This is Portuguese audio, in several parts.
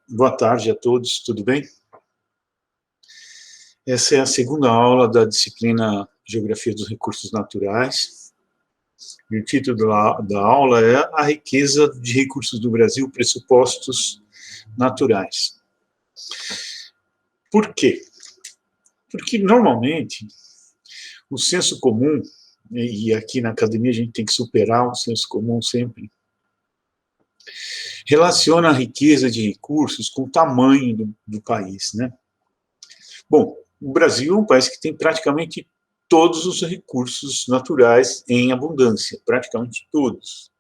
Boa tarde a todos, tudo bem? Essa é a segunda aula da disciplina Geografia dos Recursos Naturais. E o título da aula é A Riqueza de Recursos do Brasil, Pressupostos Naturais. Por quê? Porque, normalmente, o senso comum, e aqui na academia a gente tem que superar o senso comum sempre, relaciona a riqueza de recursos com o tamanho do país, né? Bom, o Brasil é um país que tem praticamente todos os recursos naturais em abundância, praticamente todos.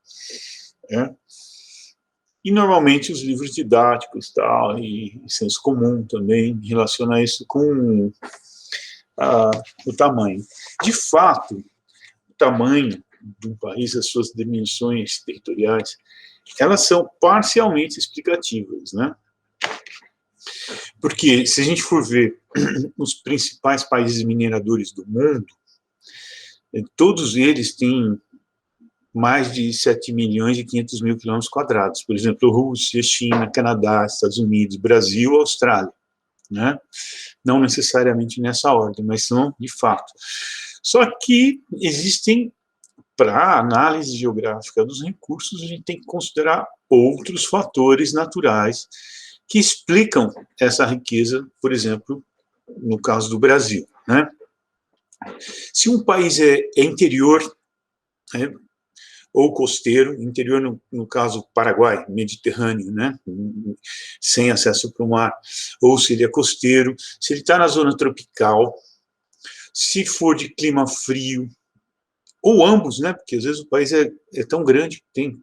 Né? E, normalmente, os livros didáticos tal, e senso comum também relaciona isso com o tamanho. De fato, o tamanho do país, as suas dimensões territoriais, elas são parcialmente explicativas, né? Porque, se a gente for ver os principais países mineradores do mundo, todos eles têm mais de 7 milhões e 500 mil quilômetros quadrados. Por exemplo, Rússia, China, Canadá, Estados Unidos, Brasil, Austrália. Né? Não necessariamente nessa ordem, mas são de fato. Só que existem, para a análise geográfica dos recursos, a gente tem que considerar outros fatores naturais que explicam essa riqueza, por exemplo, no caso do Brasil. Né? Se um país é interior, né, ou costeiro, interior no caso Paraguai, Mediterrâneo, né, sem acesso para o mar, ou se ele é costeiro, se ele está na zona tropical, se for de clima frio, ou ambos, né, porque às vezes o país é tão grande, tem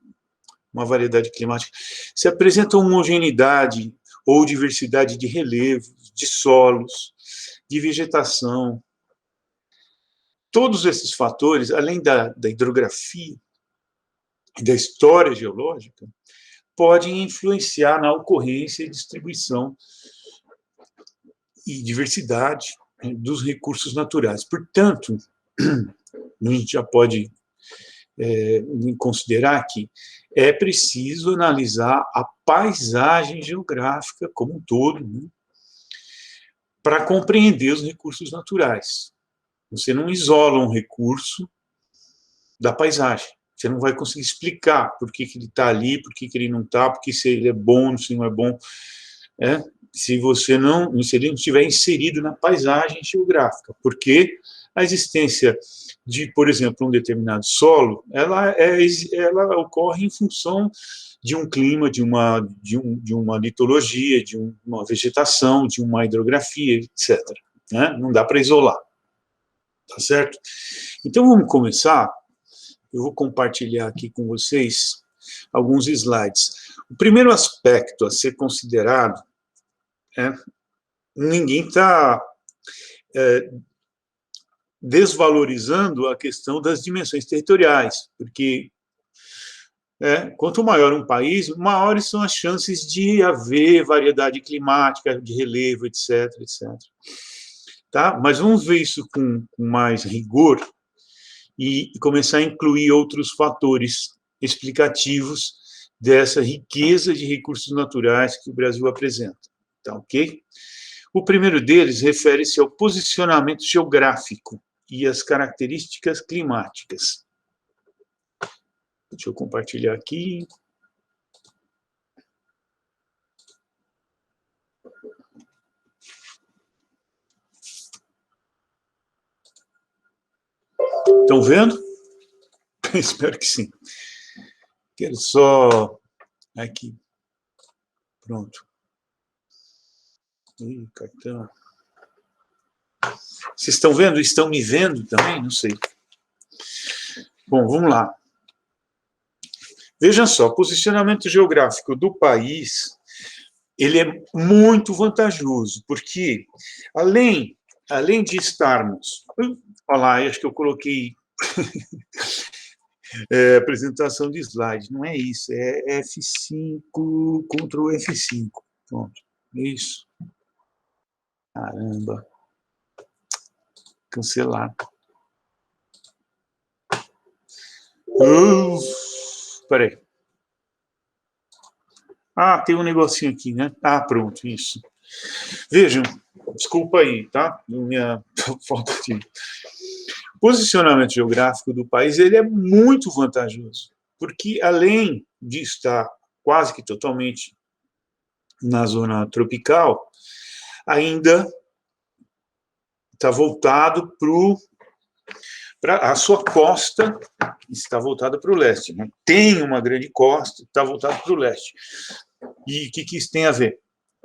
uma variedade climática, se apresenta homogeneidade ou diversidade de relevos, de solos, de vegetação. Todos esses fatores, além da hidrografia e da história geológica, podem influenciar na ocorrência e distribuição e diversidade dos recursos naturais. Portanto, a gente já pode considerar que é preciso analisar a paisagem geográfica como um todo, né, para compreender os recursos naturais. Você não isola um recurso da paisagem. Você não vai conseguir explicar por que ele está ali, por que ele não está, porque se ele é bom, se não é bom. Se ele não estiver inserido na paisagem geográfica, porque a existência de, por exemplo, um determinado solo, ela ocorre em função de um clima, de uma litologia, de uma vegetação, de uma hidrografia, etc. Né? Não dá para isolar, tá certo? Então vamos começar. Eu vou compartilhar aqui com vocês alguns slides. O primeiro aspecto a ser considerado ninguém está desvalorizando a questão das dimensões territoriais, porque quanto maior um país, maiores são as chances de haver variedade climática, de relevo, etc, etc. Tá? Mas vamos ver isso com mais rigor e começar a incluir outros fatores explicativos dessa riqueza de recursos naturais que o Brasil apresenta. Tá, ok? O primeiro deles refere-se ao posicionamento geográfico e às características climáticas. Deixa eu compartilhar aqui. Estão vendo? Espero que sim. Quero só... Aqui. Pronto. Ih, cartão. Vocês estão vendo? Estão me vendo também? Não sei. Bom, vamos lá. Vejam só, o posicionamento geográfico do país, ele é muito vantajoso, porque além de estarmos... Olha lá, acho que eu coloquei apresentação de slide. Não é isso, é F5, Ctrl F5. Pronto, isso. Caramba. Cancelar. Espera aí. Ah, tem um negocinho aqui, né? Ah, pronto, isso. Vejam, desculpa aí, tá? Minha falta de posicionamento geográfico do país, ele é muito vantajoso, porque além de estar quase que totalmente na zona tropical, ainda está voltado para a sua costa, está voltada para o leste. Né? Tem uma grande costa, está voltada para o leste. E o que isso tem a ver?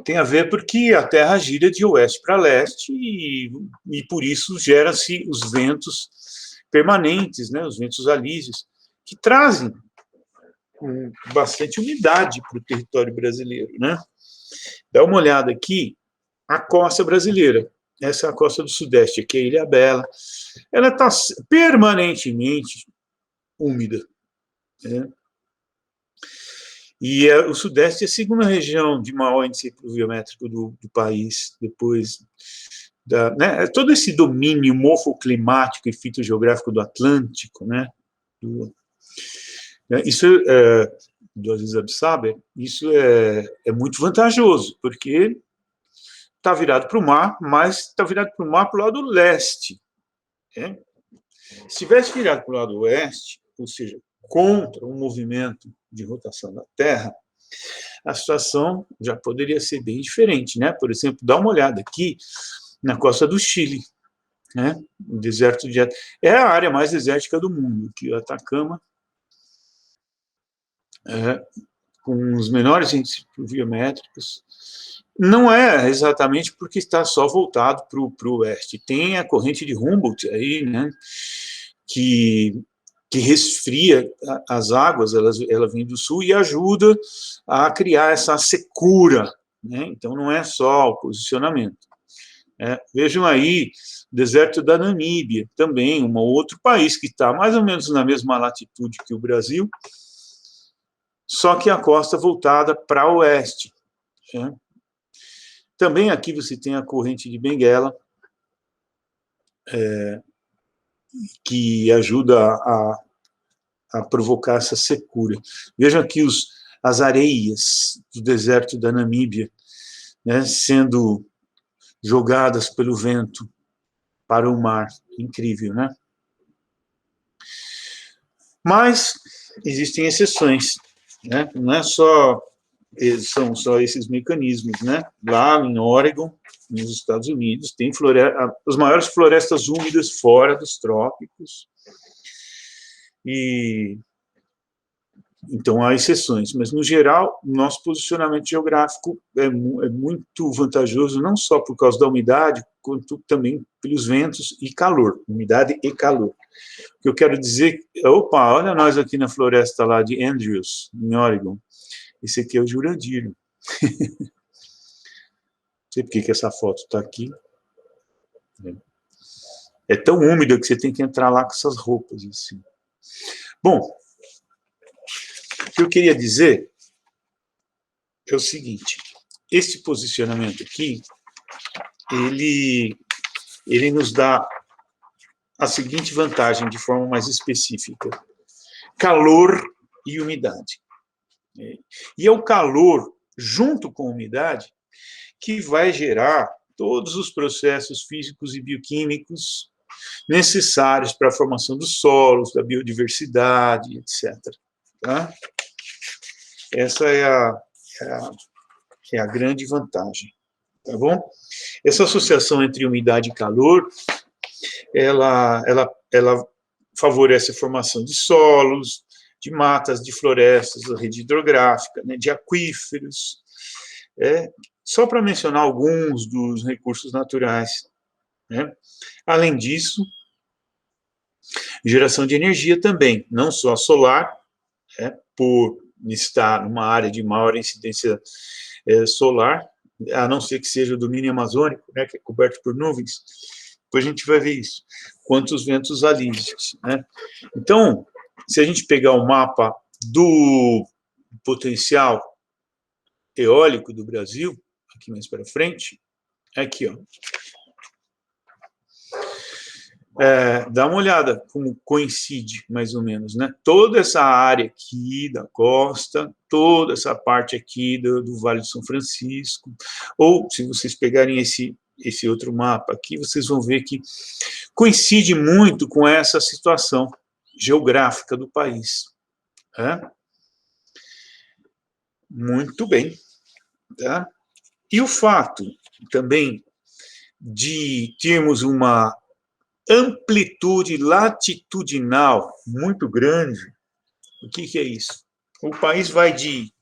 Tem a ver porque a Terra gira de oeste para leste e por isso geram-se os ventos permanentes, né, os ventos alísios, que trazem bastante umidade para o território brasileiro. Né? Dá uma olhada aqui, a costa brasileira. Essa é a costa do Sudeste, aqui é a Ilhabela. Ela está permanentemente úmida. Né? E o Sudeste é a segunda região de maior índice pluviométrico do país, depois né, todo esse domínio morfoclimático e fitogeográfico do Atlântico, né, isso do Aziz Absaber, isso é muito vantajoso, porque está virado para o mar, mas está virado para o mar para o lado leste. Né? Se tivesse virado para o lado oeste, ou seja, contra o movimento de rotação da Terra, a situação já poderia ser bem diferente, né? Por exemplo, dá uma olhada aqui na costa do Chile, né? O deserto de é a área mais desértica do mundo, que o Atacama com os menores índices pluviométricos. Não é exatamente porque está só voltado para o oeste. Tem a corrente de Humboldt aí, né? Que resfria as águas, ela vem do sul e ajuda a criar essa secura. Né? Então, não é só o posicionamento. Vejam aí, deserto da Namíbia, também, um outro país que está mais ou menos na mesma latitude que o Brasil, só que a costa voltada para o oeste. Né? Também aqui você tem a corrente de Benguela, que ajuda a provocar essa secura. Vejam aqui as areias do deserto da Namíbia, né, sendo jogadas pelo vento para o mar. Incrível, né? Mas existem exceções, né? Não é são só esses mecanismos, né? Lá em Oregon, nos Estados Unidos, tem as maiores florestas úmidas fora dos trópicos, e então há exceções, mas no geral, o nosso posicionamento geográfico é muito vantajoso, não só por causa da umidade, quanto também pelos ventos e calor, umidade e calor. O que eu quero dizer, opa, olha nós aqui na floresta lá de Andrews, em Oregon, esse aqui é o Jurandir. Não sei por que essa foto está aqui. É tão úmida que você tem que entrar lá com essas roupas, assim. Bom, o que eu queria dizer é o seguinte, esse posicionamento aqui, ele nos dá a seguinte vantagem de forma mais específica: calor e umidade. E é o calor, junto com a umidade, que vai gerar todos os processos físicos e bioquímicos necessários para a formação dos solos, da biodiversidade, etc. Tá? Essa é a grande vantagem. Tá bom? Essa associação entre umidade e calor, ela favorece a formação de solos, de matas, de florestas, da rede hidrográfica, né, de aquíferos, só para mencionar alguns dos recursos naturais. Né? Além disso, geração de energia também, não só solar, por estar numa área de maior incidência solar, a não ser que seja o domínio amazônico, né, que é coberto por nuvens, depois a gente vai ver isso, quanto os ventos alísios. Né? Então, se a gente pegar o mapa do potencial eólico do Brasil, aqui mais para frente, aqui, ó. Dá uma olhada como coincide, mais ou menos, né? Toda essa área aqui da costa, toda essa parte aqui do Vale do São Francisco, ou se vocês pegarem esse outro mapa aqui, vocês vão ver que coincide muito com essa situação geográfica do país. Né? Muito bem. Tá? E o fato também de termos uma amplitude latitudinal muito grande, o que é isso? O país vai de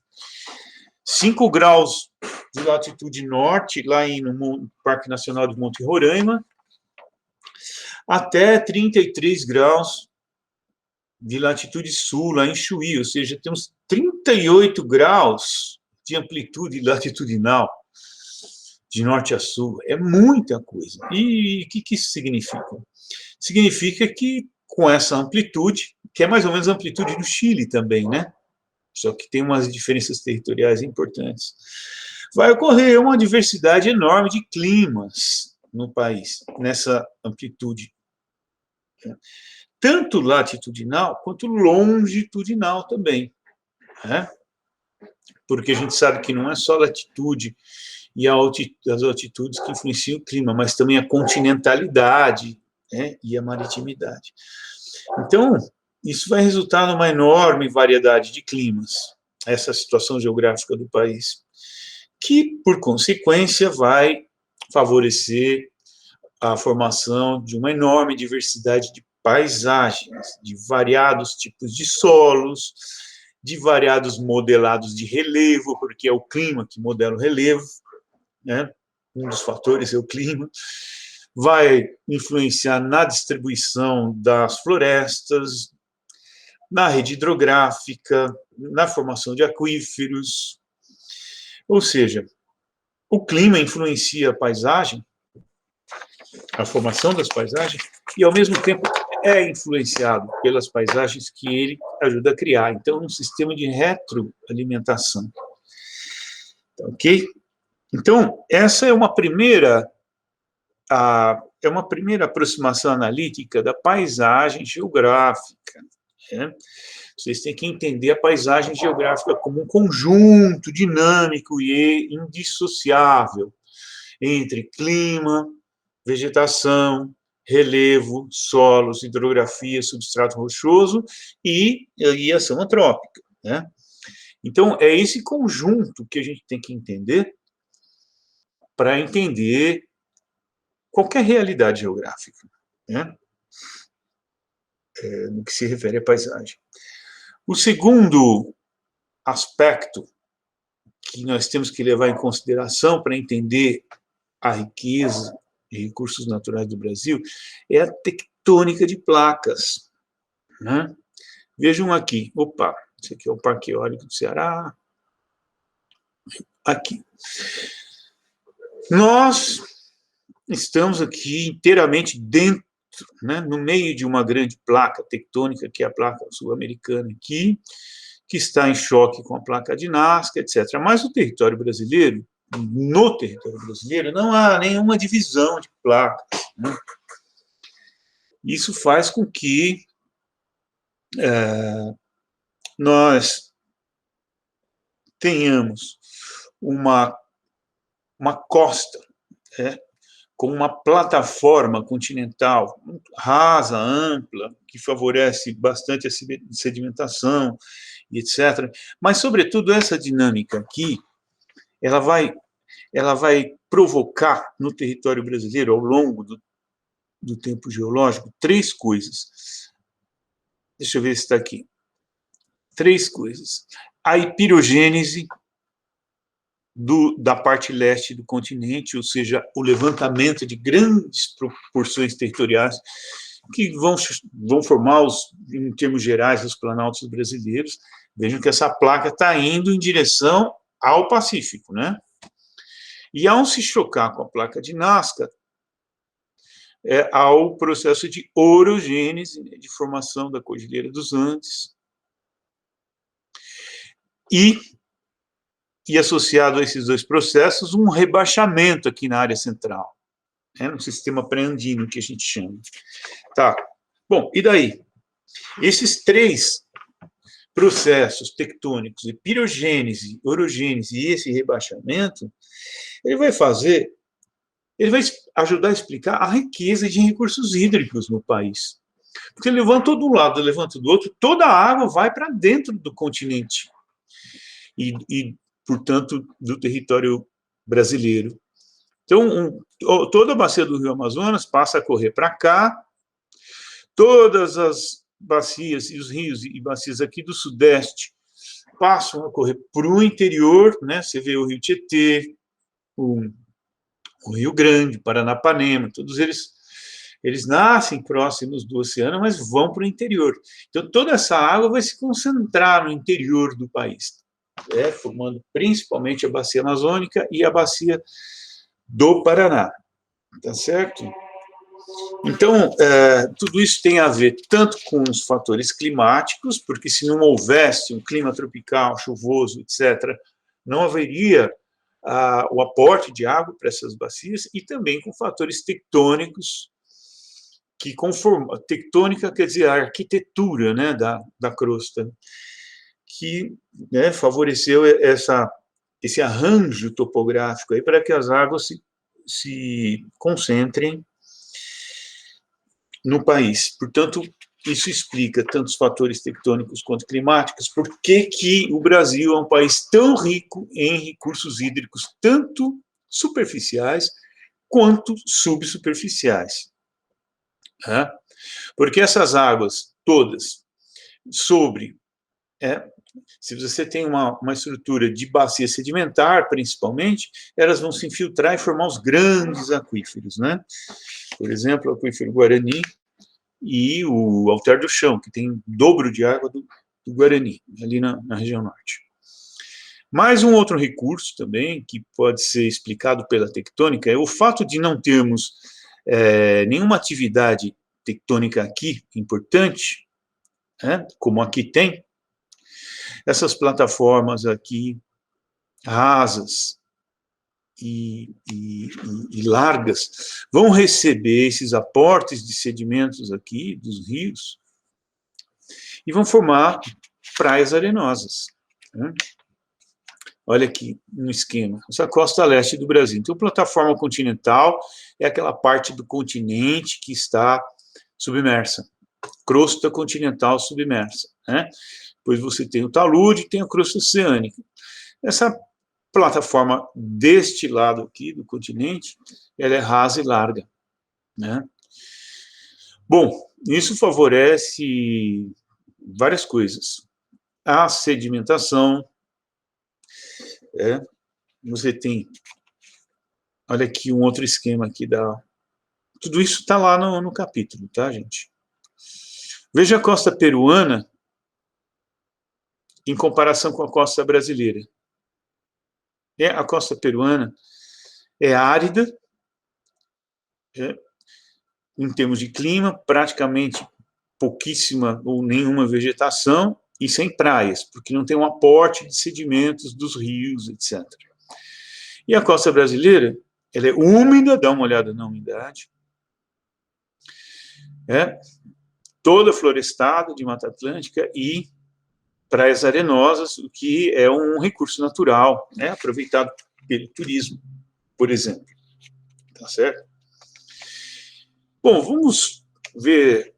5 graus de latitude norte, lá no Parque Nacional de Monte Roraima, até 33 graus de latitude sul, lá em Chuí, ou seja, temos 38 graus de amplitude latitudinal, de norte a sul. É muita coisa. E o que isso significa? Significa que com essa amplitude, que é mais ou menos a amplitude do Chile também, né? Só que tem umas diferenças territoriais importantes. Vai ocorrer uma diversidade enorme de climas no país, nessa amplitude. Tanto latitudinal quanto longitudinal também. Né? Porque a gente sabe que não é só latitude e as altitudes que influenciam o clima, mas também a continentalidade, né, e a maritimidade. Então, isso vai resultar numa enorme variedade de climas, essa situação geográfica do país, que, por consequência, vai favorecer a formação de uma enorme diversidade de paisagens, de variados tipos de solos, de variados modelados de relevo, porque é o clima que modela o relevo, né? Um dos fatores é o clima, vai influenciar na distribuição das florestas, na rede hidrográfica, na formação de aquíferos. Ou seja, o clima influencia a paisagem, a formação das paisagens, e ao mesmo tempo é influenciado pelas paisagens que ele ajuda a criar. Então, um sistema de retroalimentação. Ok? Então, essa é uma primeira aproximação analítica da paisagem geográfica. Né? Vocês têm que entender a paisagem geográfica como um conjunto dinâmico e indissociável entre clima, vegetação, relevo, solos, hidrografia, substrato rochoso e ação antrópica. Né? Então, é esse conjunto que a gente tem que entender para entender qualquer realidade geográfica, né? No que se refere à paisagem. O segundo aspecto que nós temos que levar em consideração para entender a riqueza de recursos naturais do Brasil é a tectônica de placas. Né? Vejam aqui, esse aqui é o Parque Eólico do Ceará. Aqui. Nós estamos aqui inteiramente dentro, né, no meio de uma grande placa tectônica, que é a placa sul-americana aqui, que está em choque com a placa de Nazca, etc. Mas no território brasileiro, não há nenhuma divisão de placas. Né? Isso faz com que nós tenhamos uma costa, com uma plataforma continental rasa, ampla, que favorece bastante a sedimentação, etc. Mas, sobretudo, essa dinâmica aqui, ela vai provocar no território brasileiro, ao longo do tempo geológico, 3 coisas. Deixa eu ver se está aqui. 3 coisas. A hipirogênese da parte leste do continente, ou seja, o levantamento de grandes proporções territoriais que vão formar, em termos gerais, os planaltos brasileiros. Vejam que essa placa está indo em direção ao Pacífico, né? E ao se chocar com a placa de Nazca, há o processo de orogênese, né, de formação da Cordilheira dos Andes, e associado a esses 2 processos, um rebaixamento aqui na área central. no sistema pré-andino, que a gente chama. Tá. Bom, e daí? Esses três processos tectônicos, de pirogênese, orogênese e esse rebaixamento, ele vai ajudar a explicar a riqueza de recursos hídricos no país. Porque levanta de um lado, levanta do outro, toda a água vai para dentro do continente e, portanto, do território brasileiro. Então, toda a bacia do Rio Amazonas passa a correr para cá, todas as bacias e os rios e bacias aqui do Sudeste passam a correr para o interior, né? Você vê o Rio Tietê, o Rio Grande, Paranapanema, todos eles nascem próximos do oceano, mas vão para o interior. Então, toda essa água vai se concentrar no interior do país, formando principalmente a bacia amazônica e a bacia do Paraná, tá certo? Então, tudo isso tem a ver tanto com os fatores climáticos, porque se não houvesse um clima tropical, chuvoso, etc., não haveria o aporte de água para essas bacias, e também com fatores tectônicos, que conformam. Tectônica quer dizer a arquitetura, né, da crosta, que, né, favoreceu esse arranjo topográfico aí para que as águas se concentrem no país. Portanto, isso explica tanto os fatores tectônicos quanto climáticos, por que o Brasil é um país tão rico em recursos hídricos, tanto superficiais quanto subsuperficiais. Porque essas águas todas se você tem uma estrutura de bacia sedimentar, principalmente, elas vão se infiltrar e formar os grandes aquíferos, né? Por exemplo, o aquífero Guarani e o Alter do Chão, que tem o dobro de água do Guarani, ali na região norte. Mais um outro recurso também, que pode ser explicado pela tectônica, é o fato de não termos nenhuma atividade tectônica aqui importante, como aqui tem. Essas plataformas aqui, rasas e largas, vão receber esses aportes de sedimentos aqui, dos rios, e vão formar praias arenosas. Olha aqui um esquema. Essa é a costa leste do Brasil. Então, a plataforma continental é aquela parte do continente que está submersa. Crosta continental submersa. Depois você tem o talude e tem a crosta oceânica. Essa plataforma deste lado aqui do continente, ela é rasa e larga. Bom, isso favorece várias coisas. A sedimentação, você tem, olha aqui um outro esquema aqui tudo isso está lá no capítulo, tá, gente? Veja a costa peruana em comparação com a costa brasileira. A costa peruana é árida, em termos de clima, praticamente pouquíssima ou nenhuma vegetação e sem praias, porque não tem um aporte de sedimentos dos rios, etc. E a costa brasileira, ela é úmida, dá uma olhada na umidade, toda florestada de Mata Atlântica e praias arenosas, o que é um recurso natural, aproveitado pelo turismo, por exemplo. Tá certo? Bom, vamos ver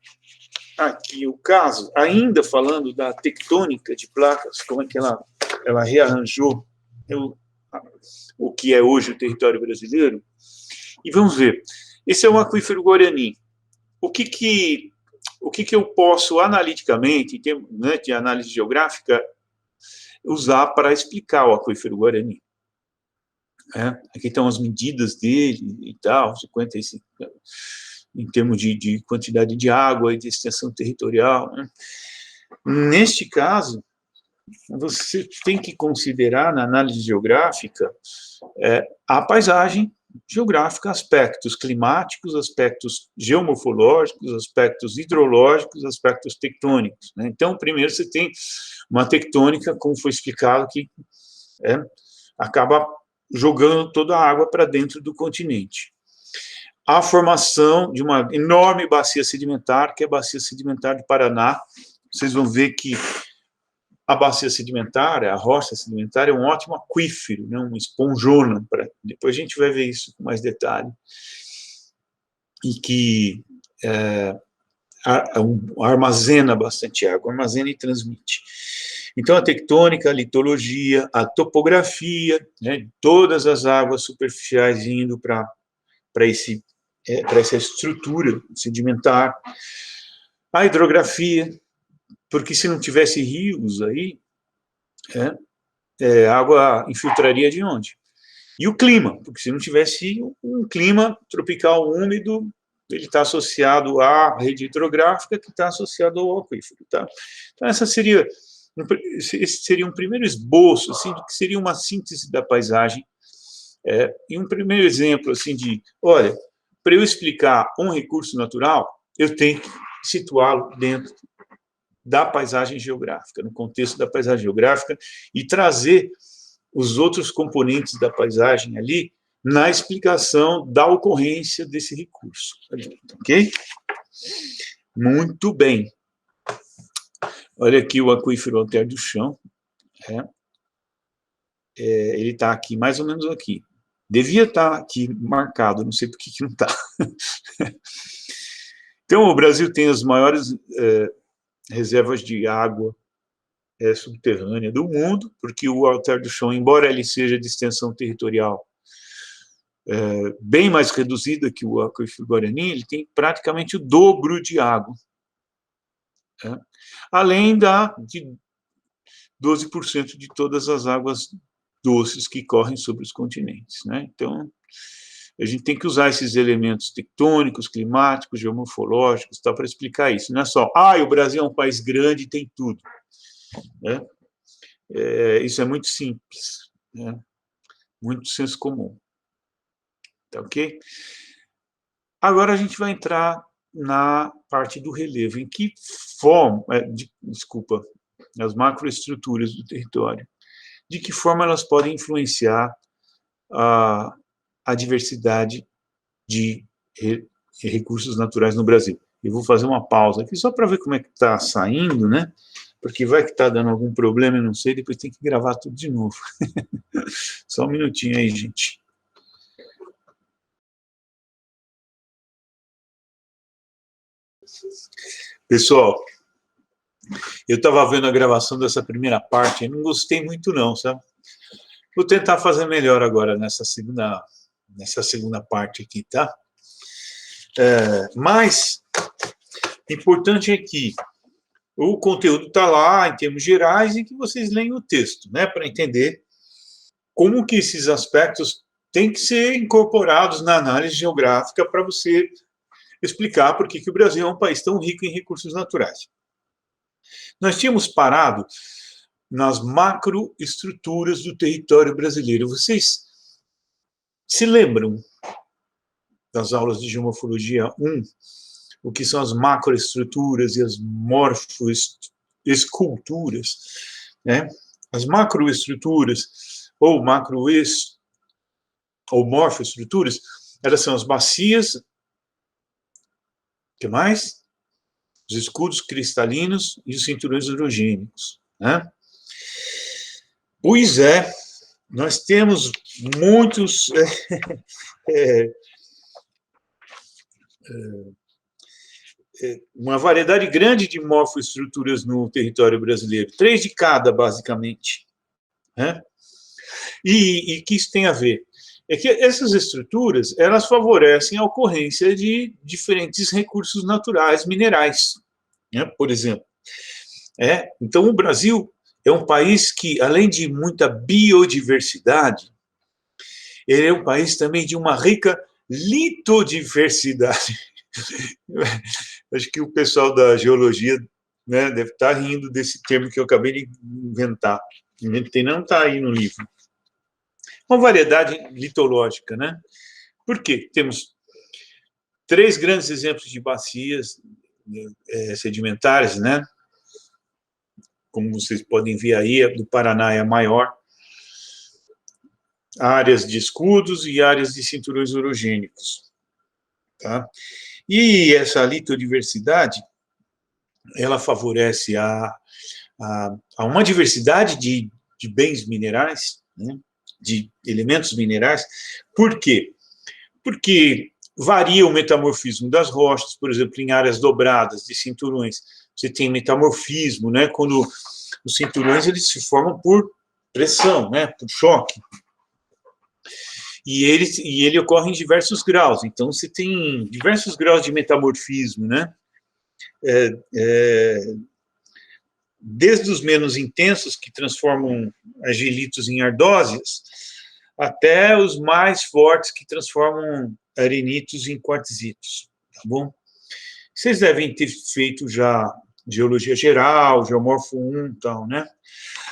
aqui o caso, ainda falando da tectônica de placas, como é que ela rearranjou o que é hoje o território brasileiro. E vamos ver. Esse é um aquífero Guarani. O que eu posso, analiticamente, em termos, de análise geográfica, usar para explicar o aquífero Guarani? Aqui estão as medidas dele e tal, 55, em termos de quantidade de água e de extensão territorial. Neste caso, você tem que considerar, na análise geográfica, a paisagem geográfica, aspectos climáticos, aspectos geomorfológicos, aspectos hidrológicos, aspectos tectônicos. Então, primeiro você tem uma tectônica, como foi explicado, que acaba jogando toda a água para dentro do continente. a formação de uma enorme bacia sedimentar, que é a bacia sedimentar do Paraná. Vocês vão ver que a bacia sedimentar, a rocha sedimentar, é um ótimo aquífero, né, uma esponjona. Depois a gente vai ver isso com mais detalhe. E que armazena bastante água, armazena e transmite. Então, a tectônica, a litologia, a topografia, né, todas as águas superficiais indo para essa estrutura sedimentar, a hidrografia, porque se não tivesse rios aí, a água infiltraria de onde? E o clima, porque se não tivesse um clima tropical úmido, ele está associado à rede hidrográfica, que está associado ao aquífero. Tá? Então, esse seria um primeiro esboço assim, do que seria uma síntese da paisagem, e um primeiro exemplo assim, de, olha, para eu explicar um recurso natural, eu tenho que situá-lo dentro da paisagem geográfica, no contexto da paisagem geográfica, e trazer os outros componentes da paisagem ali na explicação da ocorrência desse recurso. Ok? Muito bem. Olha aqui o aquífero Alter do Chão. Ele está aqui, mais ou menos aqui. Devia estar aqui marcado, não sei por que não está. Então, o Brasil tem as maiores reservas de água subterrânea do mundo, porque o Alter do Chão, embora ele seja de extensão territorial bem mais reduzida que o aquífero Guarani, ele tem praticamente o dobro de água. Além de 12% de todas as águas doces que correm sobre os continentes. Né? Então, a gente tem que usar esses elementos tectônicos, climáticos, geomorfológicos, para explicar isso. Não é só, o Brasil é um país grande e tem tudo. Né? Isso é muito simples, né? Muito senso comum. Tá ok? Agora a gente vai entrar na parte do relevo. Em que forma, desculpa, as macroestruturas do território, de que forma elas podem influenciar a diversidade de recursos naturais no Brasil. Eu vou fazer uma pausa aqui só para ver como é que está saindo, né? Porque vai que está dando algum problema, eu não sei, depois tem que gravar tudo de novo. Só um minutinho aí, gente. Pessoal, eu estava vendo a gravação dessa primeira parte e não gostei muito não, sabe? Vou tentar fazer melhor agora nessa segunda parte aqui, tá? Mas, importante é que o conteúdo está lá em termos gerais e que vocês leem o texto, né? Para entender como que esses aspectos têm que ser incorporados na análise geográfica para você explicar por que o Brasil é um país tão rico em recursos naturais. Nós tínhamos parado nas macroestruturas do território brasileiro. Vocês se lembram das aulas de Geomorfologia 1, o que são as macroestruturas e as morfoesculturas, né? As macroestruturas ou morfoestruturas, elas são as bacias, o que mais? Os escudos cristalinos e os cinturões orogênicos, né? Pois é, nós temos muitos uma variedade grande de morfoestruturas no território brasileiro, 3 de cada, basicamente. Né? E que isso tem a ver? É que essas estruturas, elas favorecem a ocorrência de diferentes recursos naturais, minerais, né? Por exemplo. Então, o Brasil é um país que, além de muita biodiversidade, ele é um país também de uma rica litodiversidade. Acho que o pessoal da geologia, né, deve estar rindo desse termo que eu acabei de inventar. Inventei, não está aí no livro. Uma variedade litológica, né? Por quê? Temos 3 grandes exemplos de bacias sedimentares, né? Como vocês podem ver aí, a do Paraná é a maior. Áreas de escudos e áreas de cinturões orogênicos. tá? E essa litodiversidade, ela favorece a uma diversidade de bens minerais, né, de elementos minerais. Por quê? Porque varia o metamorfismo das rochas, por exemplo, em áreas dobradas de cinturões, você tem metamorfismo, né, quando os cinturões eles se formam por pressão, né, por choque. E ele ocorre em diversos graus, então você tem diversos graus de metamorfismo, né? Desde os menos intensos, que transformam argilitos em ardósias, até os mais fortes, que transformam arenitos em quartzitos, tá bom? Vocês devem ter feito já geologia geral, geomorfo 1 e tal, né?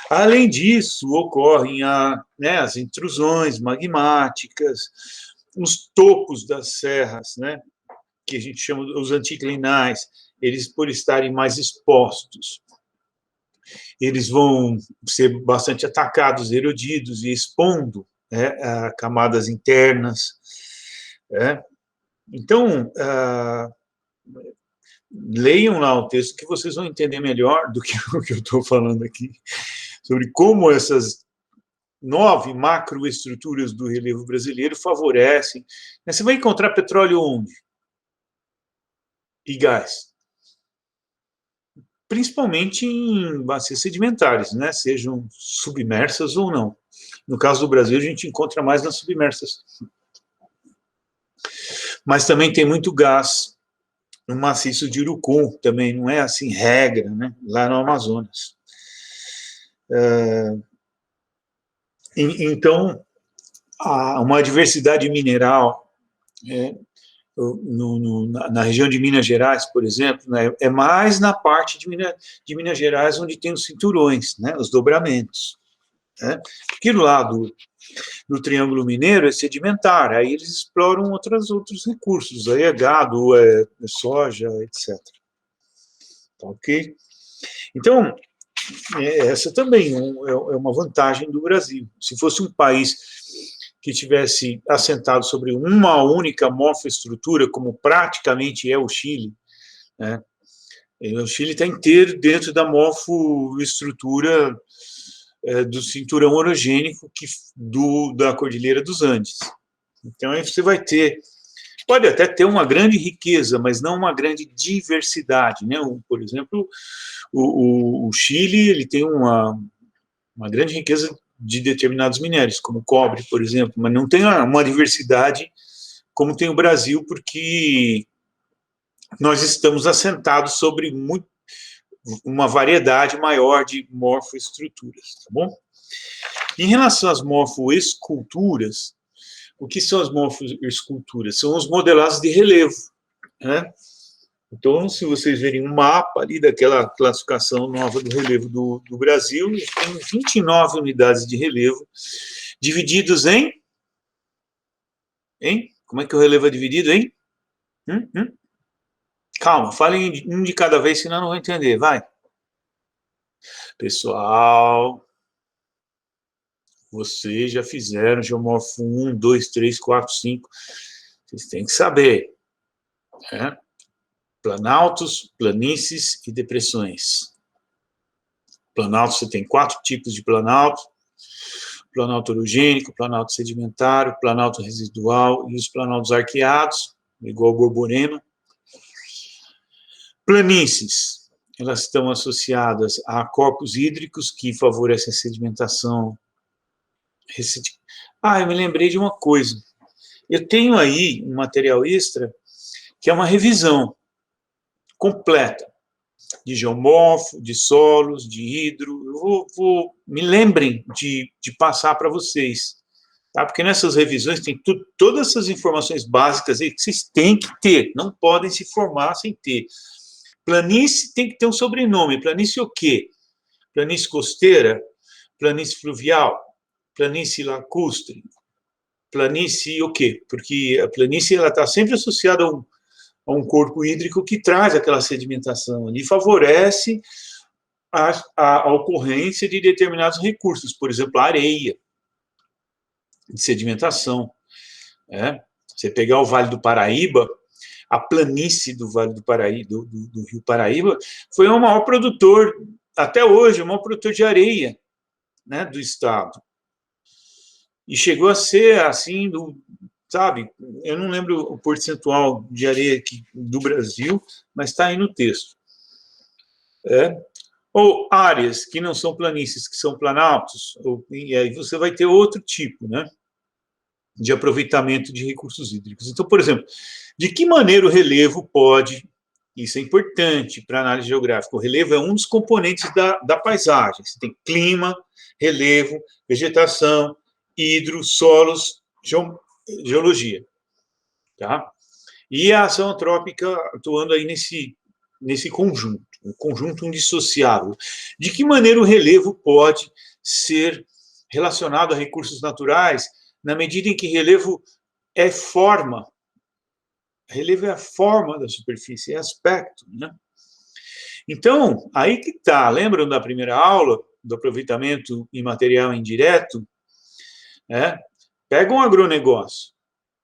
Além disso, ocorrem as intrusões magmáticas, os topos das serras, né, que a gente chama os anticlinais, eles, por estarem mais expostos, eles vão ser bastante atacados, erodidos e expondo, né, a camadas internas. Né? Então, leiam lá o texto que vocês vão entender melhor do que o que eu estou falando aqui, sobre como essas 9 macroestruturas do relevo brasileiro favorecem. Você vai encontrar petróleo onde? E gás. Principalmente em bacias sedimentares, né? Sejam submersas ou não. No caso do Brasil, a gente encontra mais nas submersas. Mas também tem muito gás no maciço de Urucum, também não é assim regra, né? Lá no Amazonas. Então, há uma diversidade mineral, na região de Minas Gerais, por exemplo, né, é mais na parte de Minas Gerais onde tem os cinturões, né, os dobramentos. Né? Porque do lado do Triângulo Mineiro é sedimentar, aí eles exploram outros recursos, aí é gado, é soja, etc. Tá, ok? Então, essa também é uma vantagem do Brasil. Se fosse um país que tivesse assentado sobre uma única morfoestrutura, como praticamente é o Chile, né? O Chile está inteiro dentro da morfoestrutura do cinturão orogênico da Cordilheira dos Andes. Então, aí você vai ter, pode até ter uma grande riqueza, mas não uma grande diversidade, né? Por exemplo, o Chile ele tem uma grande riqueza de determinados minérios, como cobre, por exemplo, mas não tem uma diversidade como tem o Brasil, porque nós estamos assentados sobre uma variedade maior de morfoestruturas, tá bom? Em relação às morfoesculturas, o que são as morfoesculturas? São os modelados de relevo, né? Então, se vocês verem um mapa ali daquela classificação nova do relevo do Brasil, tem 29 unidades de relevo, divididos em... Como é que o relevo é dividido, hein? Calma, falem um de cada vez, senão eu não vou entender, vai. Pessoal, vocês já fizeram geomorfo 1, 2, 3, 4, 5, vocês têm que saber, né? Planaltos, planícies e depressões. Planalto, você tem 4 tipos de planalto: planalto orogênico, planalto sedimentário, planalto residual e os planaltos arqueados, igual ao Borborema. Planícies, elas estão associadas a corpos hídricos que favorecem a sedimentação. Eu me lembrei de uma coisa. Eu tenho aí um material extra que é uma revisão completa de geomorfo, de solos, de hidro. Eu me lembrem de passar para vocês, tá? Porque nessas revisões tem todas essas informações básicas aí que vocês têm que ter, não podem se formar sem ter. Planície tem que ter um sobrenome. Planície o quê? Planície costeira, planície fluvial, planície lacustre, planície o quê? Porque a planície está sempre associada a um corpo hídrico que traz aquela sedimentação ali, favorece a ocorrência de determinados recursos, por exemplo, a areia de sedimentação. Né? Você pegar o Vale do Paraíba, a planície do Vale do Paraíba, do Rio Paraíba, foi o maior produtor, até hoje, o maior produtor de areia, né, do estado. E chegou a ser, assim, sabe, eu não lembro o percentual de areia do Brasil, mas está aí no texto. Ou áreas que não são planícies, que são planaltos, e aí você vai ter outro tipo, né, de aproveitamento de recursos hídricos. Então, por exemplo, de que maneira o relevo pode, isso é importante para análise geográfica, o relevo é um dos componentes da paisagem. Você tem clima, relevo, vegetação, hidro, solos, geologia. Tá? E a ação antrópica atuando aí nesse conjunto, um conjunto indissociável. De que maneira o relevo pode ser relacionado a recursos naturais, na medida em que relevo é forma, relevo é a forma da superfície, é aspecto, né? Então, aí que está, lembram da primeira aula, do aproveitamento em material indireto? Pega um agronegócio,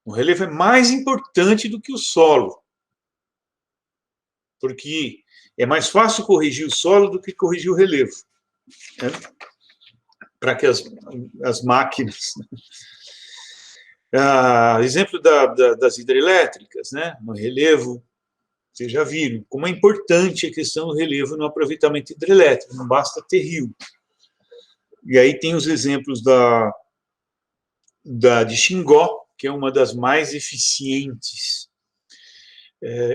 o relevo é mais importante do que o solo, porque é mais fácil corrigir o solo do que corrigir o relevo, né? Para que as máquinas... exemplo das hidrelétricas, né? No relevo, vocês já viram como é importante a questão do relevo no aproveitamento hidrelétrico, não basta ter rio. E aí tem os exemplos de Xingó, que é uma das mais eficientes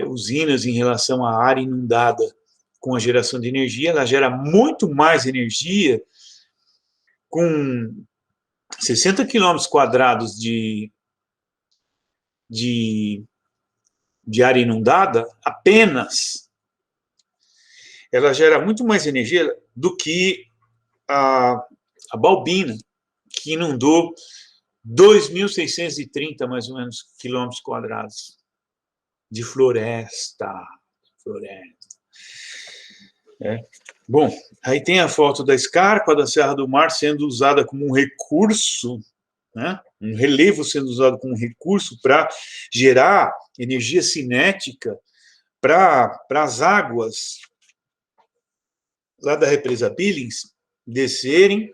usinas em relação à área inundada com a geração de energia. Ela gera muito mais energia com 60 quilômetros quadrados de área inundada, apenas. Ela gera muito mais energia do que a Balbina, que inundou 2.630, mais ou menos, quilômetros quadrados de floresta. Bom, aí tem a foto da escarpa da Serra do Mar sendo usada como um recurso, né? Um relevo sendo usado como um recurso para gerar energia cinética para as águas lá da represa Billings descerem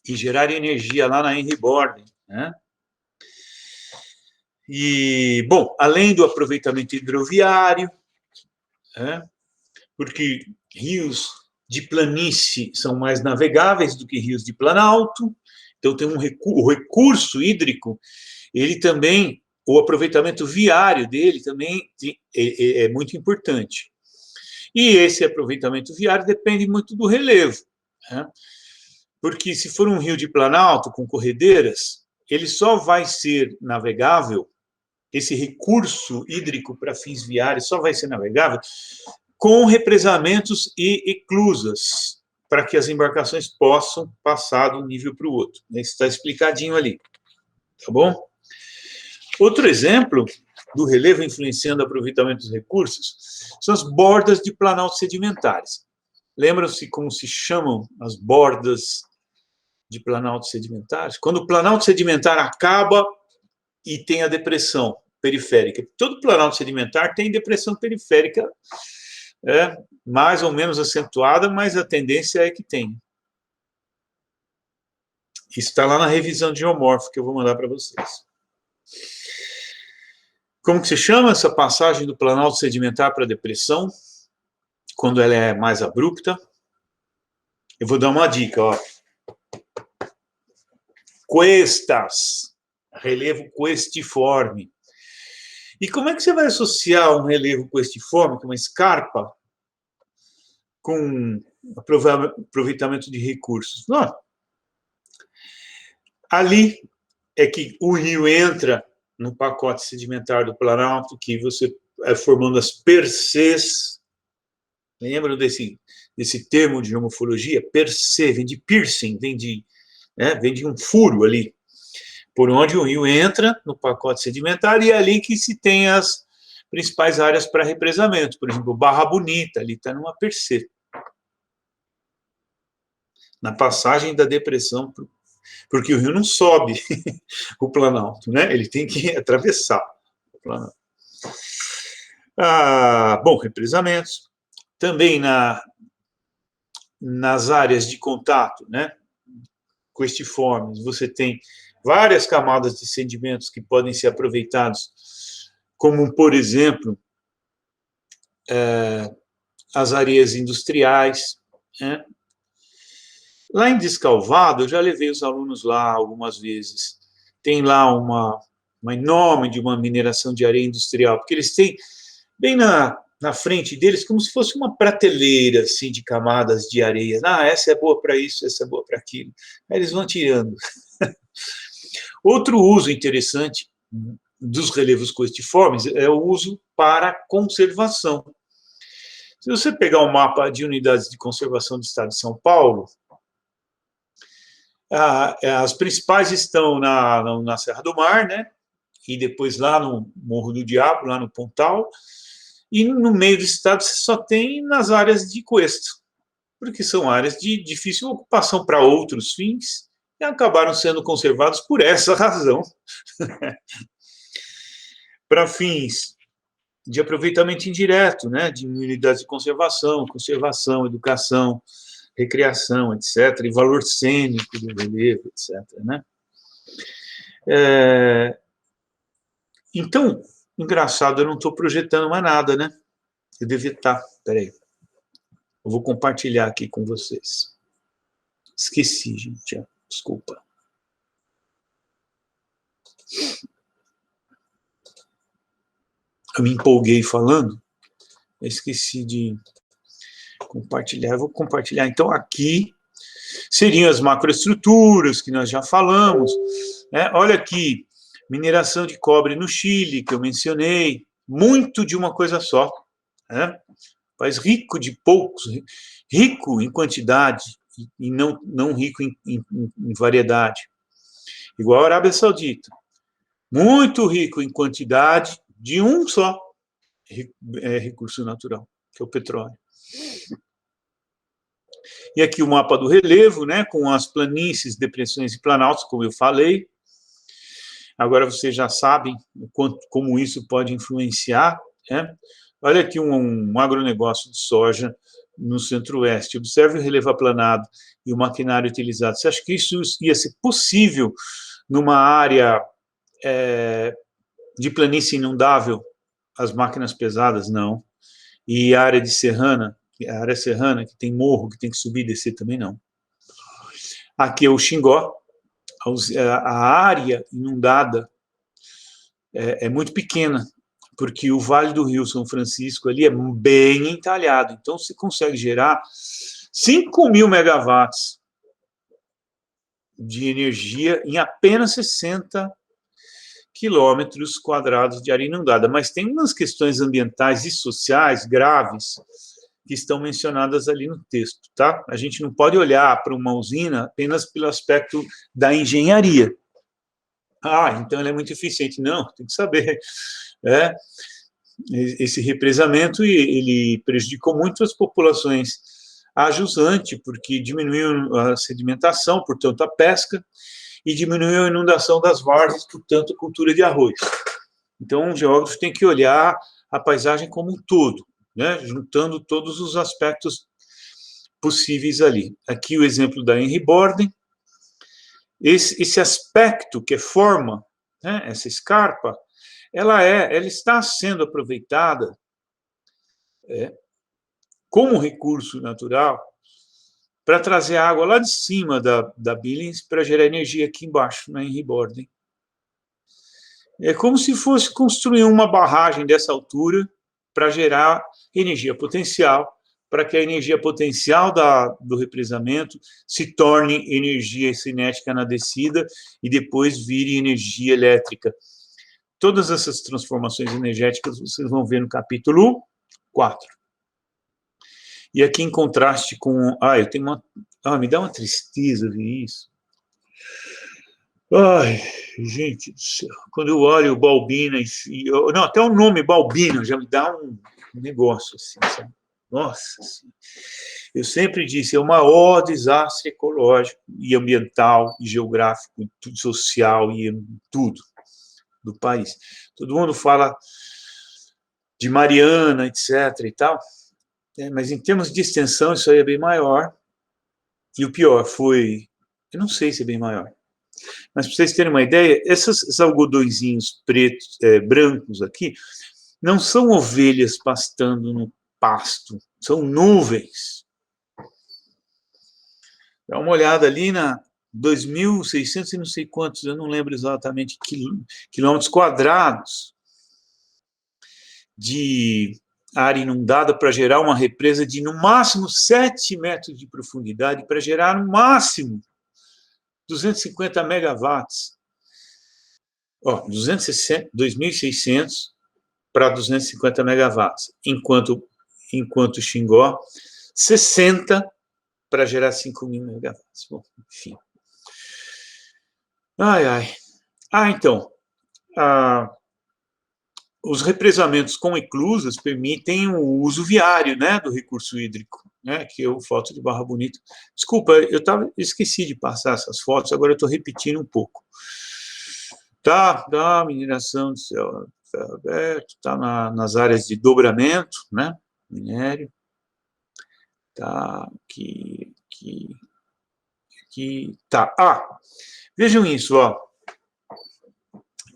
e gerarem energia lá na Henry Borden, né? E, bom, além do aproveitamento hidroviário, né? Porque rios de planície são mais navegáveis do que rios de planalto, então tem o recurso hídrico, ele também, o aproveitamento viário dele também é muito importante. E esse aproveitamento viário depende muito do relevo, né? Porque se for um rio de planalto com corredeiras, ele só vai ser navegável, esse recurso hídrico para fins viários só vai ser navegável com represamentos e eclusas, para que as embarcações possam passar de um nível para o outro. Isso está explicadinho ali, tá bom? Outro exemplo do relevo influenciando o aproveitamento dos recursos são as bordas de planaltos sedimentares. Lembram-se como se chamam as bordas de planaltos sedimentares? Quando o planalto sedimentar acaba e tem a depressão periférica. Todo planalto sedimentar tem depressão periférica, mais ou menos acentuada, mas a tendência é que tem. Isso está lá na revisão de geomórfica que eu vou mandar para vocês. Como que se chama essa passagem do planalto sedimentar para a depressão, quando ela é mais abrupta? Eu vou dar uma dica, ó. Cuestas, relevo cuestiforme. E como é que você vai associar um relevo cuestiforme, que é uma escarpa, com aproveitamento de recursos? Não. Ali é que o rio entra no pacote sedimentar do Planalto, que você formando as percês. Lembram desse termo de geomorfologia? Percê, vem de piercing, vem de um furo ali, por onde o rio entra no pacote sedimentar, e é ali que se tem as principais áreas para represamento. Por exemplo, Barra Bonita, ali está numa percê. Na passagem da depressão, porque o rio não sobe o Planalto, né? Ele tem que atravessar o Planalto. Bom, represamentos. Também nas áreas de contato, né, questiformes, você tem várias camadas de sedimentos que podem ser aproveitados, como, por exemplo, as areias industriais, né? Lá em Descalvado, eu já levei os alunos lá algumas vezes. Tem lá uma enorme de uma mineração de areia industrial, porque eles têm bem na frente deles como se fosse uma prateleira assim, de camadas de areia. Essa é boa para isso, essa é boa para aquilo. Aí eles vão tirando. Outro uso interessante dos relevos costiformes é o uso para conservação. Se você pegar um mapa de unidades de conservação do estado de São Paulo, as principais estão na Serra do Mar, né? E depois lá no Morro do Diabo, lá no Pontal, e no meio do estado você só tem nas áreas de cuesta, porque são áreas de difícil ocupação para outros fins, e acabaram sendo conservados por essa razão. Para fins de aproveitamento indireto, né, de unidades de conservação, educação, recreação, etc., e valor cênico do relevo, etc., né? Então, engraçado, eu não estou projetando mais nada, né? Eu devia estar, peraí. Eu vou compartilhar aqui com vocês. Esqueci, gente, desculpa. Eu me empolguei falando, eu esqueci de compartilhar. Eu vou compartilhar, então, aqui seriam as macroestruturas que nós já falamos, né? Olha aqui, mineração de cobre no Chile, que eu mencionei, muito de uma coisa só, né? País rico de poucos, rico em quantidade e não rico em variedade. Igual a Arábia Saudita, muito rico em quantidade de um só recurso natural, que é o petróleo. E aqui o mapa do relevo, né, com as planícies, depressões e planaltos, como eu falei. Agora vocês já sabem como isso pode influenciar, né? Olha aqui um agronegócio de soja no centro-oeste. Observe o relevo aplanado e o maquinário utilizado. Você acha que isso ia ser possível numa área de planície inundável? As máquinas pesadas, não. E a área serrana, que tem morro, que tem que subir e descer também, não. Aqui é o Xingó, a área inundada é muito pequena, porque o Vale do Rio São Francisco ali é bem entalhado, então você consegue gerar 5.000 megawatts de energia em apenas 60 quilômetros quadrados de área inundada, mas tem umas questões ambientais e sociais graves que estão mencionadas ali no texto, tá? A gente não pode olhar para uma usina apenas pelo aspecto da engenharia. Então ela é muito eficiente. Não, tem que saber. Esse represamento, ele prejudicou muito as populações a jusante, porque diminuiu a sedimentação, portanto a pesca, e diminuiu a inundação das várzeas, portanto a cultura de arroz. Então o geógrafo tem que olhar a paisagem como um todo, né, juntando todos os aspectos possíveis ali. Aqui o exemplo da Henry Borden. Esse aspecto que forma, né, essa escarpa, ela está sendo aproveitada como recurso natural para trazer água lá de cima da Billings para gerar energia aqui embaixo, na Henry Borden. É como se fosse construir uma barragem dessa altura para gerar energia potencial, para que a energia potencial do represamento se torne energia cinética na descida e depois vire energia elétrica. Todas essas transformações energéticas vocês vão ver no capítulo 4. E aqui em contraste com... eu tenho uma... me dá uma tristeza ver isso. Gente do céu. Quando eu olho o Balbina... até o nome Balbina já me dá um negócio assim, sabe? Nossa, eu sempre disse, é o maior desastre ecológico e ambiental, e geográfico, e social, e tudo do país. Todo mundo fala de Mariana, etc. e tal. Mas em termos de extensão, isso aí é bem maior. E o pior foi, eu não sei se é bem maior, mas para vocês terem uma ideia, esses algodõezinhos pretos, brancos aqui, não são ovelhas pastando no pasto, são nuvens. Dá uma olhada ali na 2.600 e não sei quantos, eu não lembro exatamente, quilômetros quadrados de área inundada para gerar uma represa de, no máximo, 7 metros de profundidade, para gerar, no máximo, 250 megawatts. 2.600 para 250 megawatts, enquanto Xingó, 60 para gerar 5.000 megawatts. Bom, enfim. Então, os represamentos com eclusas permitem o uso viário, né, do recurso hídrico, né, que é o foto de Barra Bonita. Desculpa, esqueci de passar essas fotos, agora eu estou repetindo um pouco. Tá, mineração de céu aberto, tá nas áreas de dobramento, né, minério, tá, aqui, tá. Vejam isso, ó.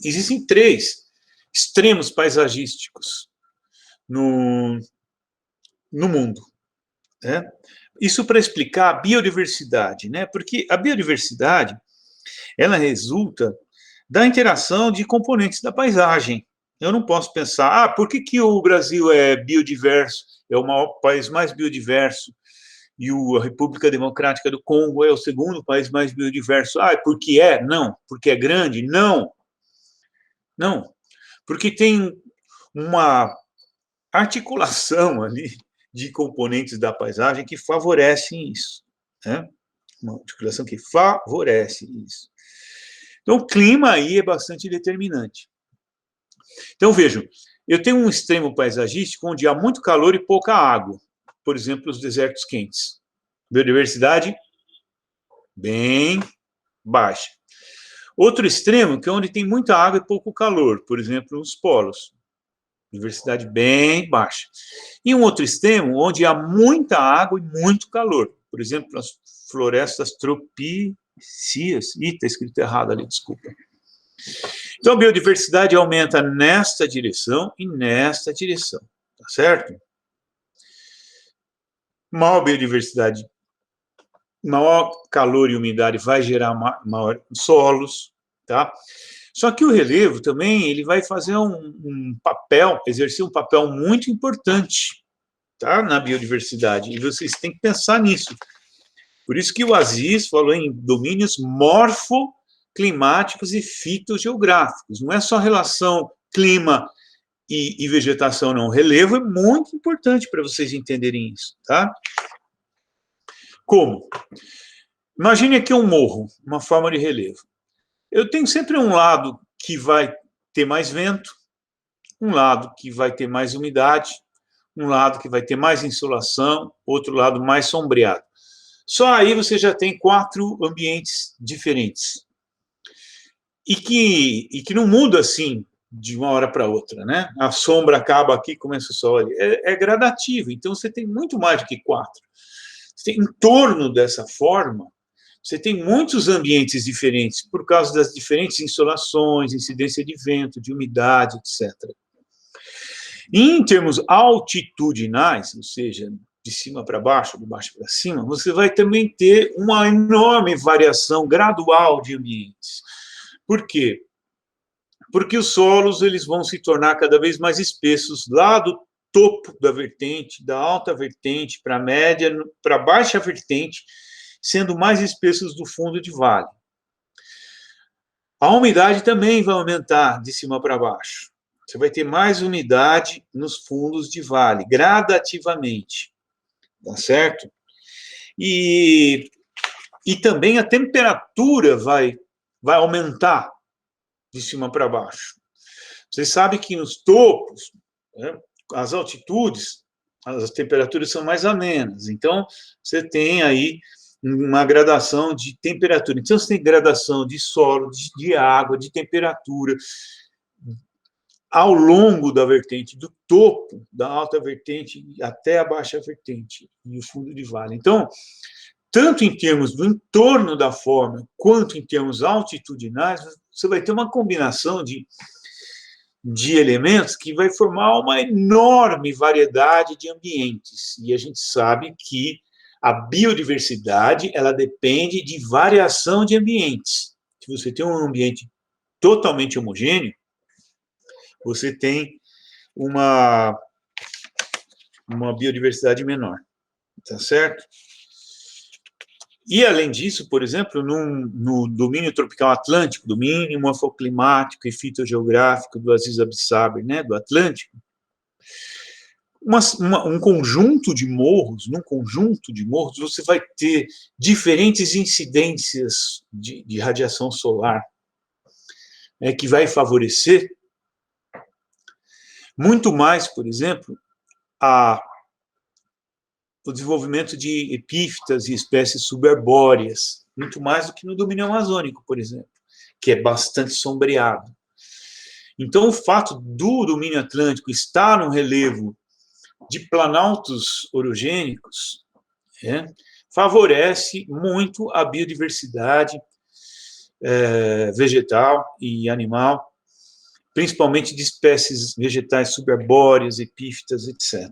Existem 3 extremos paisagísticos no mundo, né? Isso para explicar a biodiversidade, né? Porque a biodiversidade, ela resulta da interação de componentes da paisagem. Eu não posso pensar, por que o Brasil é biodiverso, é o maior país mais biodiverso, e a República Democrática do Congo é o segundo país mais biodiverso. Porque Não. Porque é grande? Não. Porque tem uma articulação ali de componentes da paisagem que favorecem isso, né? Uma articulação que favorece isso. Então, o clima aí é bastante determinante. Então, vejam, eu tenho um extremo paisagístico onde há muito calor e pouca água. Por exemplo, os desertos quentes. Biodiversidade bem baixa. Outro extremo, que é onde tem muita água e pouco calor. Por exemplo, os polos. Biodiversidade bem baixa. E um outro extremo, onde há muita água e muito calor. Por exemplo, as florestas tropícias. Está escrito errado ali, desculpa. Então, a biodiversidade aumenta nesta direção e nesta direção, tá certo? Maior biodiversidade, maior calor e umidade vai gerar maior solos, tá? Só que o relevo também, ele vai fazer exercer um papel muito importante, tá? Na biodiversidade, e vocês têm que pensar nisso. Por isso que o Aziz falou em domínios morfoclimáticos e fitogeográficos. Não é só relação clima e vegetação, não. O relevo é muito importante para vocês entenderem isso, tá? Como? Imagine aqui um morro, uma forma de relevo. Eu tenho sempre um lado que vai ter mais vento, um lado que vai ter mais umidade, um lado que vai ter mais insolação, outro lado mais sombreado. Só aí você já tem 4 ambientes diferentes. E que não muda assim de uma hora para outra, né? A sombra acaba aqui, começa o sol ali. É gradativo, então você tem muito mais do que 4. Em torno dessa forma, você tem muitos ambientes diferentes, por causa das diferentes insolações, incidência de vento, de umidade, etc. E em termos altitudinais, ou seja, de cima para baixo, de baixo para cima, você vai também ter uma enorme variação gradual de ambientes. Por quê? Porque os solos eles vão se tornar cada vez mais espessos lá do topo da vertente, da alta vertente para a média, para a baixa vertente, sendo mais espessos do fundo de vale. A umidade também vai aumentar de cima para baixo. Você vai ter mais umidade nos fundos de vale, gradativamente. Tá certo? E também a temperatura vai aumentar de cima para baixo. Vocês sabem que nos topos, né, as altitudes, as temperaturas são mais amenas. Então, você tem aí uma gradação de temperatura. Então, você tem gradação de solo, de água, de temperatura. ao longo da vertente, do topo da alta vertente até a baixa vertente, e o fundo de vale. Então, tanto em termos do entorno da forma, quanto em termos altitudinais, você vai ter uma combinação de elementos que vai formar uma enorme variedade de ambientes. E a gente sabe que a biodiversidade, ela depende de variação de ambientes. Se você tem um ambiente totalmente homogêneo, você tem uma biodiversidade menor, tá certo? E, além disso, por exemplo, no domínio tropical atlântico, domínio morfoclimático e fitogeográfico do Aziz Absaber, né, do Atlântico, um conjunto de morros, num conjunto de morros, você vai ter diferentes incidências de radiação solar, né, que vai favorecer muito mais, por exemplo, o desenvolvimento de epífitas e espécies suberbóreas, muito mais do que no domínio amazônico, por exemplo, que é bastante sombreado. Então, o fato do domínio atlântico estar no relevo de planaltos orogênicos, favorece muito a biodiversidade vegetal e animal, principalmente de espécies vegetais suberbóreas, epífitas, etc.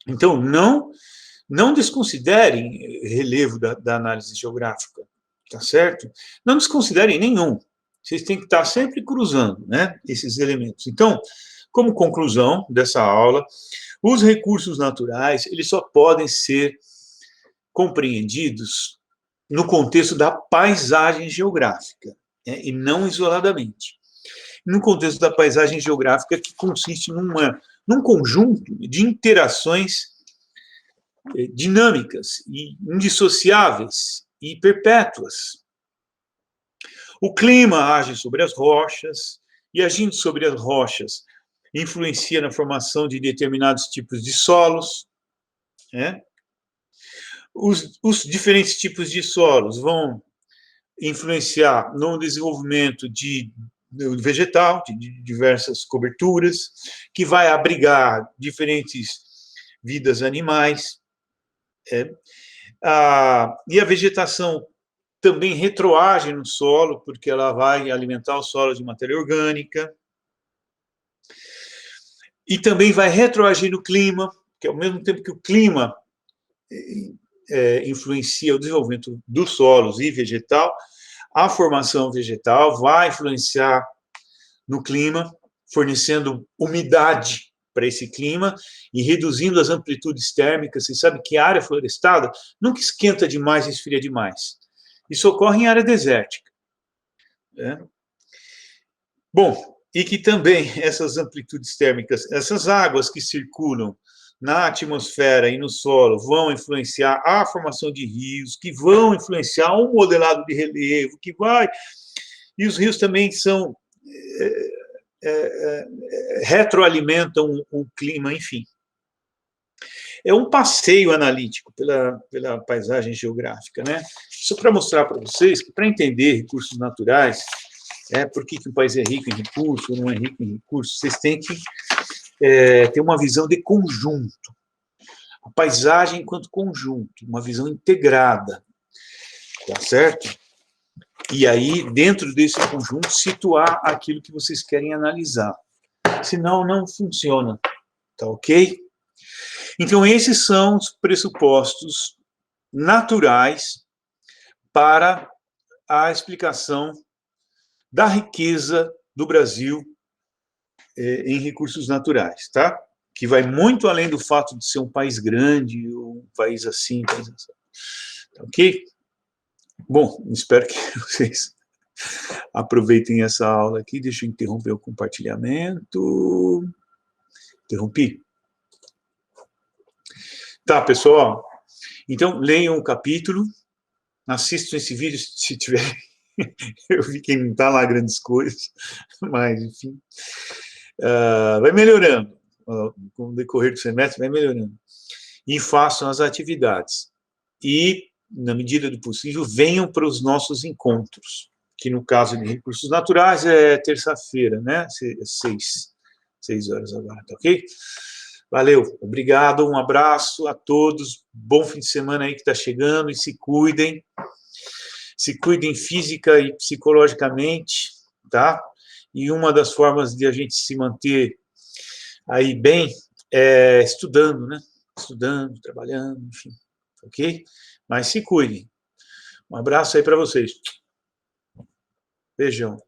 Então, não desconsiderem relevo da análise geográfica, tá certo? Não desconsiderem nenhum. Vocês têm que estar sempre cruzando, né, esses elementos. Então, como conclusão dessa aula, os recursos naturais, eles só podem ser compreendidos no contexto da paisagem geográfica, né, e não isoladamente. No contexto da paisagem geográfica, que consiste num conjunto de interações dinâmicas e indissociáveis e perpétuas. O clima age sobre as rochas, e agindo sobre as rochas, influencia na formação de determinados tipos de solos, né? Os diferentes tipos de solos vão influenciar no desenvolvimento vegetal, de diversas coberturas, que vai abrigar diferentes vidas animais. E a vegetação também retroage no solo, porque ela vai alimentar o solo de matéria orgânica. E também vai retroagir no clima, que ao mesmo tempo que o clima influencia o desenvolvimento dos solos e vegetal, a formação vegetal vai influenciar no clima, fornecendo umidade para esse clima e reduzindo as amplitudes térmicas. Você sabe que a área florestada nunca esquenta demais e esfria demais. Isso ocorre em área desértica. Né? Bom, e que também essas amplitudes térmicas, essas águas que circulam na atmosfera e no solo vão influenciar a formação de rios, que vão influenciar o modelado de relevo, que vai... E os rios também são... retroalimentam o clima, enfim. É um passeio analítico pela paisagem geográfica, né? Só para mostrar para vocês que, para entender recursos naturais, por que um país é rico em recursos ou não é rico em recursos, vocês têm que ter uma visão de conjunto. A paisagem enquanto conjunto, uma visão integrada, tá certo? E aí, dentro desse conjunto, situar aquilo que vocês querem analisar. Senão, não funciona, tá ok? Então, esses são os pressupostos naturais para a explicação da riqueza do Brasil em recursos naturais, tá? Que vai muito além do fato de ser um país grande, um país assim, tá ok? Bom, espero que vocês aproveitem essa aula aqui. Deixa eu interromper o compartilhamento. Interrompi? Tá, pessoal. Então, leiam o capítulo, assistam esse vídeo se tiver. Eu vi que não está lá grandes coisas, mas, enfim. Vai melhorando. Com o decorrer do semestre, vai melhorando. E façam as atividades. E, na medida do possível, venham para os nossos encontros. que no caso de recursos naturais é terça-feira, né? 6 horas agora, tá ok? Valeu, obrigado, um abraço a todos, bom fim de semana aí que está chegando, e se cuidem física e psicologicamente, tá? E uma das formas de a gente se manter aí bem é estudando, né? Estudando, trabalhando, enfim, ok? Mas se cuidem. Um abraço aí para vocês. Beijão.